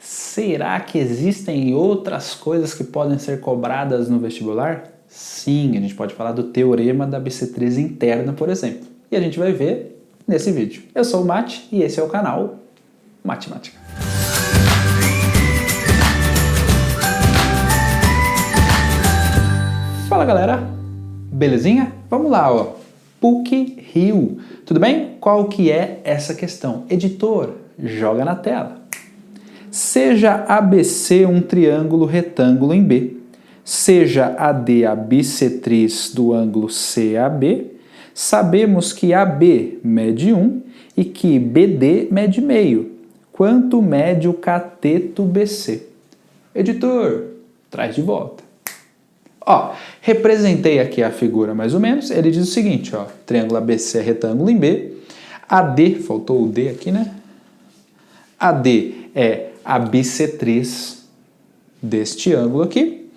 Será que existem outras coisas que podem ser cobradas no vestibular? Sim, a gente pode falar do teorema da bissetriz interna, por exemplo. E a gente vai ver nesse vídeo. Eu sou o Mate e esse é o canal Matemática. Fala galera, belezinha? Vamos lá, ó. PUC-Rio. Tudo bem? Qual que é essa questão? Editor, joga na tela. Seja ABC um triângulo retângulo em B, seja AD a bissetriz do ângulo CAB, sabemos que AB mede 1 e que BD mede meio. Quanto mede o cateto BC? Editor, traz de volta. Ó, representei aqui a figura mais ou menos. Ele diz o seguinte, ó, triângulo ABC é retângulo em B, AD, faltou o D aqui, né? AD é a bissetriz deste ângulo aqui,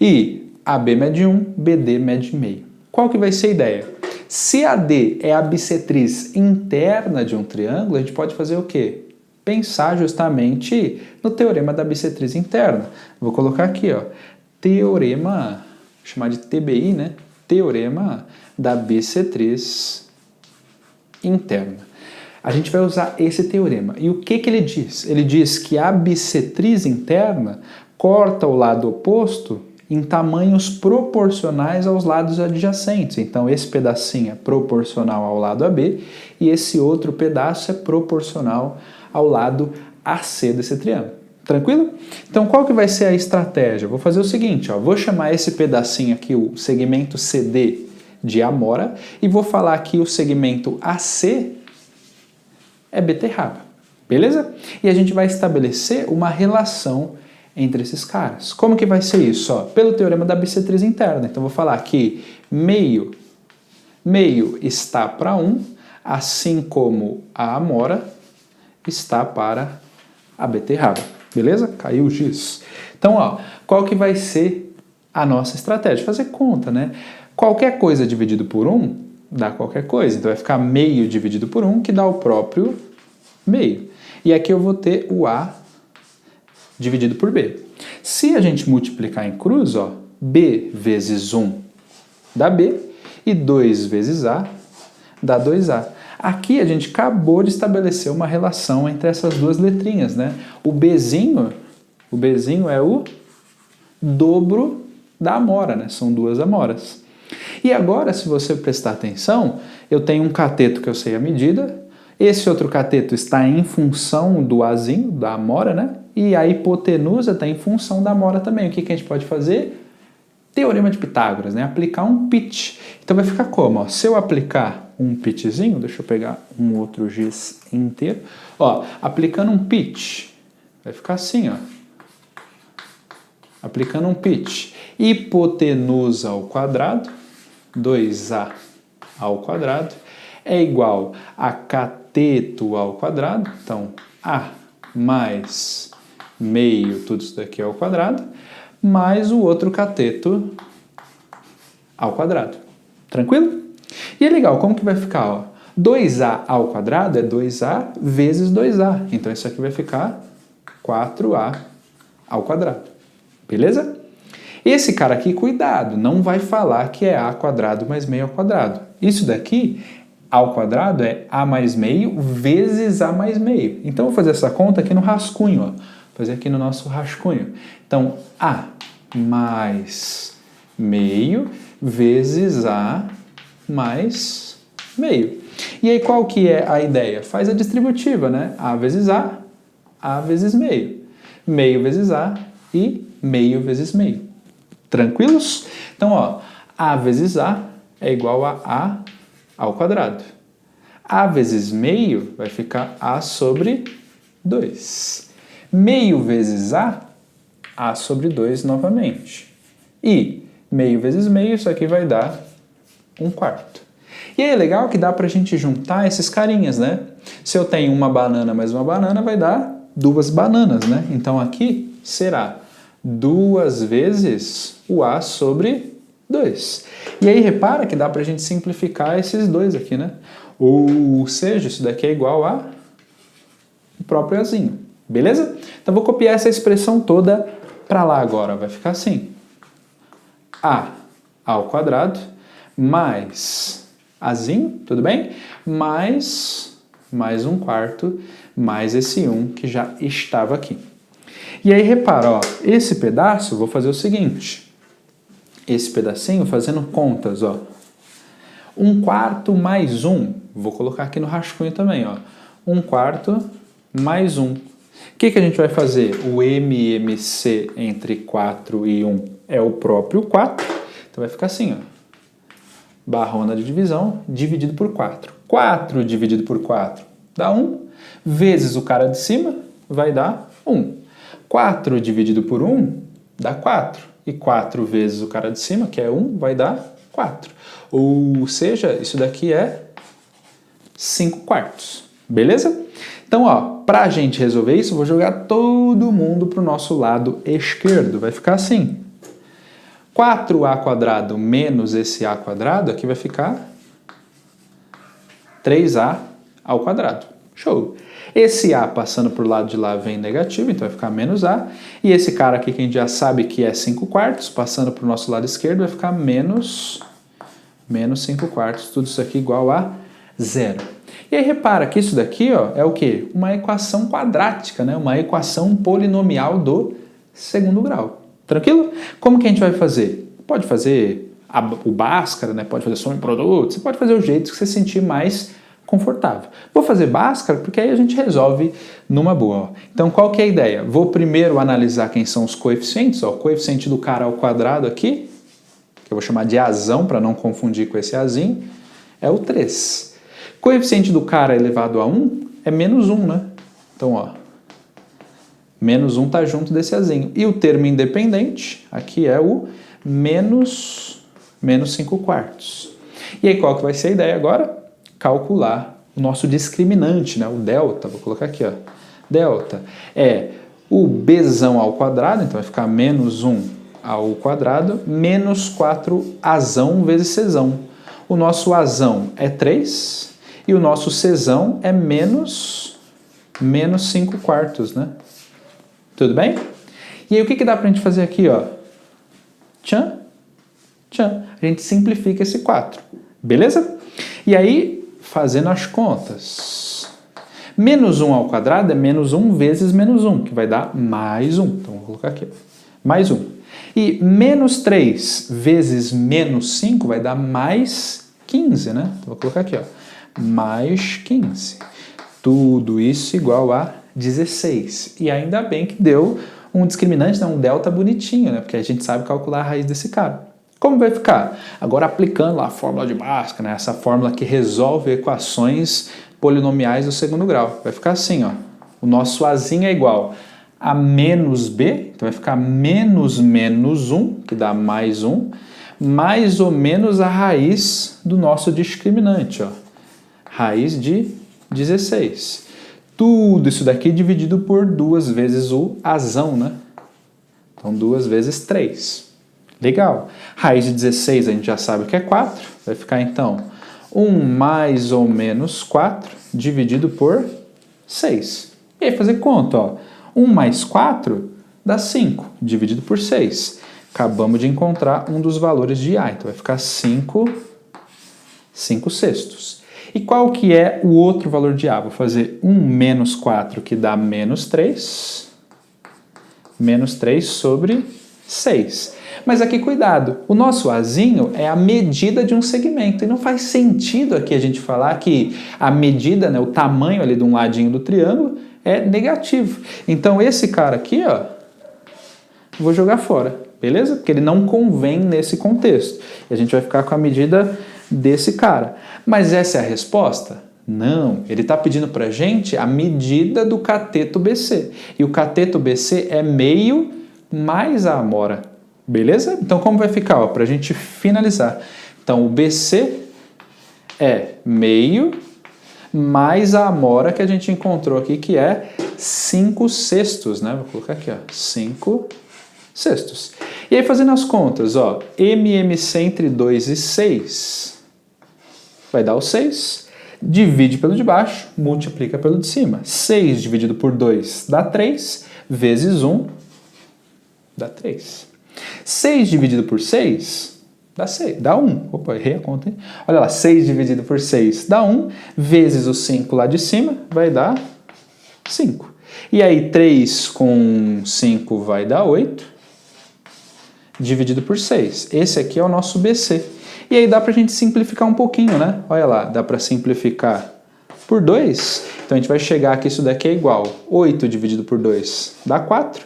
e AB mede 1, BD mede meio. Qual que vai ser a ideia? Se AD é a bissetriz interna de um triângulo, a gente pode fazer o quê? Pensar justamente no teorema da bissetriz interna. Vou colocar aqui, ó, teorema, vou chamar de TBI, né? Teorema da bissetriz interna. A gente vai usar esse teorema. E o que ele diz? Ele diz que a bissetriz interna corta o lado oposto em tamanhos proporcionais aos lados adjacentes. Então, esse pedacinho é proporcional ao lado AB e esse outro pedaço é proporcional ao lado AC desse triângulo. Tranquilo? Então, qual que vai ser a estratégia? Vou fazer o seguinte, ó, vou chamar esse pedacinho aqui, o segmento CD, de amora, e vou falar aqui o segmento AC é beterraba, beleza? E a gente vai estabelecer uma relação entre esses caras. Como que vai ser isso? Ó, pelo teorema da bissetriz interna. Então, vou falar que meio está para 1, assim como a amora está para a beterraba, beleza? Caiu o giz. Então, ó, qual que vai ser a nossa estratégia? Fazer conta, né? Qualquer coisa dividido por 1 dá qualquer coisa. Então, vai ficar meio dividido por 1, que dá o próprio meio. E aqui eu vou ter o A dividido por B. Se a gente multiplicar em cruz, ó, B vezes 1 dá B e 2 vezes A dá 2A. Aqui a gente acabou de estabelecer uma relação entre essas duas letrinhas, né? O Bzinho é o dobro da amora, né? São duas amoras. E agora, se você prestar atenção, eu tenho um cateto que eu sei a medida, esse outro cateto está em função do Azinho, da amora, né? E a hipotenusa está em função da amora também. O que a gente pode fazer? Teorema de Pitágoras, né? Aplicar um pitch. Então vai ficar como? Ó, se eu aplicar um pitchzinho, deixa eu pegar um outro giz inteiro. Ó, aplicando um pitch, vai ficar assim, ó. Aplicando um pitch. Hipotenusa ao quadrado, 2A ao quadrado, é igual a cateto ao quadrado, então A mais meio, tudo isso daqui ao quadrado, mais o outro cateto ao quadrado. Tranquilo? E é legal, como que vai ficar? Ó? 2A ao quadrado é 2A vezes 2A, então isso aqui vai ficar 4A ao quadrado. Beleza? Esse cara aqui, cuidado, não vai falar que é A quadrado mais meio ao quadrado. Isso daqui, ao quadrado, é A mais meio vezes A mais meio. Então, eu vou fazer essa conta aqui no rascunho, ó. Vou fazer aqui no nosso rascunho. Então, A mais meio vezes A mais meio. E aí, qual que é a ideia? Faz a distributiva, né? A vezes meio. Meio vezes A e meio vezes meio. Tranquilos? Então, ó, A vezes A é igual a A ao quadrado. A vezes meio vai ficar A sobre 2. Meio vezes A sobre 2 novamente. E meio vezes meio, isso aqui vai dar 1/4. E aí é legal que dá pra gente juntar esses carinhas, né? Se eu tenho uma banana mais uma banana, vai dar 2 bananas, né? Então aqui será 2 vezes o A sobre 2. E aí repara que dá pra gente simplificar esses dois aqui, né? Ou seja, isso daqui é igual a o próprio Azinho. Beleza? Então vou copiar essa expressão toda para lá agora. Vai ficar assim. A ao quadrado mais Azinho, tudo bem? Mais 1/4 mais esse 1 que já estava aqui. E aí repara, ó, esse pedaço, vou fazer o seguinte. Esse pedacinho fazendo contas, ó. 1/4 mais 1, vou colocar aqui no rascunho também, ó. 1/4 mais 1. O que a gente vai fazer? O MMC entre 4 e 1 é o próprio 4. Então vai ficar assim, ó. Barrona de divisão dividido por 4. 4 dividido por 4 dá 1, vezes o cara de cima vai dar 1. 4 dividido por 1 dá 4. E 4 vezes o cara de cima, que é 1, vai dar 4. Ou seja, isso daqui é 5/4. Beleza? Então, ó, para a gente resolver isso, eu vou jogar todo mundo para o nosso lado esquerdo. Vai ficar assim. 4a² menos esse a², aqui vai ficar 3a². Show! Esse a passando para o lado de lá vem negativo, então vai ficar menos a. E esse cara aqui que a gente já sabe que é 5/4, passando para o nosso lado esquerdo, vai ficar menos 5/4. Tudo isso aqui igual a 0. E aí repara que isso daqui, ó, é o quê? Uma equação quadrática, né? Uma equação polinomial do segundo grau. Tranquilo? Como que a gente vai fazer? Pode fazer o Bhaskara, né? Pode fazer soma em produto, você pode fazer o jeito que você sentir mais confortável. Vou fazer Bhaskara porque aí a gente resolve numa boa. Ó. Então qual que é a ideia? Vou primeiro analisar quem são os coeficientes. Ó. O coeficiente do cara ao quadrado aqui, que eu vou chamar de azão para não confundir com esse azinho, é o 3. Coeficiente do cara elevado a 1 é menos 1, né? Então, ó, menos 1 está junto desse azinho. E o termo independente, aqui é o menos 5/4. E aí, qual que vai ser a ideia agora? Calcular o nosso discriminante, né? O delta, vou colocar aqui, ó. Delta é o bzão ao quadrado, então vai ficar menos 1 ao quadrado, menos 4azão vezes czão. O nosso azão é 3 e o nosso czão é menos 5/4, né? Tudo bem? E aí o que dá pra gente fazer aqui, ó? Tchan, tchan. A gente simplifica esse 4, beleza? E aí, fazendo as contas, menos 1 ao quadrado é menos 1 vezes menos 1, que vai dar mais 1. Então, vou colocar aqui, mais 1. E menos 3 vezes menos 5 vai dar mais 15, né? Então, vou colocar aqui, ó, mais 15. Tudo isso igual a 16. E ainda bem que deu um discriminante, né, um delta bonitinho, né? Porque a gente sabe calcular a raiz desse cara. Como vai ficar? Agora aplicando lá a fórmula de Bhaskara, né? Essa fórmula que resolve equações polinomiais do segundo grau. Vai ficar assim, ó. O nosso azinho é igual a menos b, então vai ficar menos 1, que dá mais 1, mais ou menos a raiz do nosso discriminante, ó. Raiz de 16. Tudo isso daqui dividido por 2 vezes o azão, né? Então, 2 vezes 3. Legal. Raiz de 16 a gente já sabe que é 4. Vai ficar, então, 1 mais ou menos 4 dividido por 6. E aí, fazer conta, ó. 1 mais 4 dá 5, dividido por 6. Acabamos de encontrar um dos valores de A. Então, vai ficar 5 sextos. E qual que é o outro valor de A? Vou fazer 1 menos 4, que dá menos 3. Menos 3 sobre 6. Mas aqui, cuidado, o nosso azinho é a medida de um segmento. E não faz sentido aqui a gente falar que a medida, né, o tamanho ali de um ladinho do triângulo é negativo. Então, esse cara aqui, ó, vou jogar fora, beleza? Porque ele não convém nesse contexto. E a gente vai ficar com a medida desse cara. Mas essa é a resposta? Não. Ele está pedindo para a gente a medida do cateto BC. E o cateto BC é meio mais a amora. Beleza? Então, como vai ficar? Para a gente finalizar. Então, o BC é meio mais a amora que a gente encontrou aqui, que é 5 sextos, né? Vou colocar aqui, ó, 5 sextos. E aí, fazendo as contas, ó, MMC entre 2 e 6 vai dar o 6. Divide pelo de baixo, multiplica pelo de cima. 6 dividido por 2 dá 3, vezes 1 dá 3. 6 dividido por 6 dá 6, dá 1. Opa, errei a conta, hein? Olha lá, 6 dividido por 6 dá 1, vezes o 5 lá de cima vai dar 5. E aí 3 com 5 vai dar 8, dividido por 6. Esse aqui é o nosso BC. E aí dá pra gente simplificar um pouquinho, né? Olha lá, dá pra simplificar por 2. Então a gente vai chegar que isso daqui é igual. 8 dividido por 2 dá 4.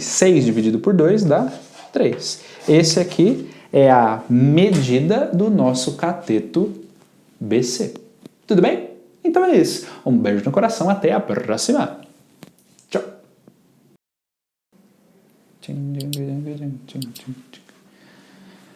6 dividido por 2 dá 3. Esse aqui é a medida do nosso cateto BC. Tudo bem? Então é isso. Um beijo no coração, até a próxima. Tchau.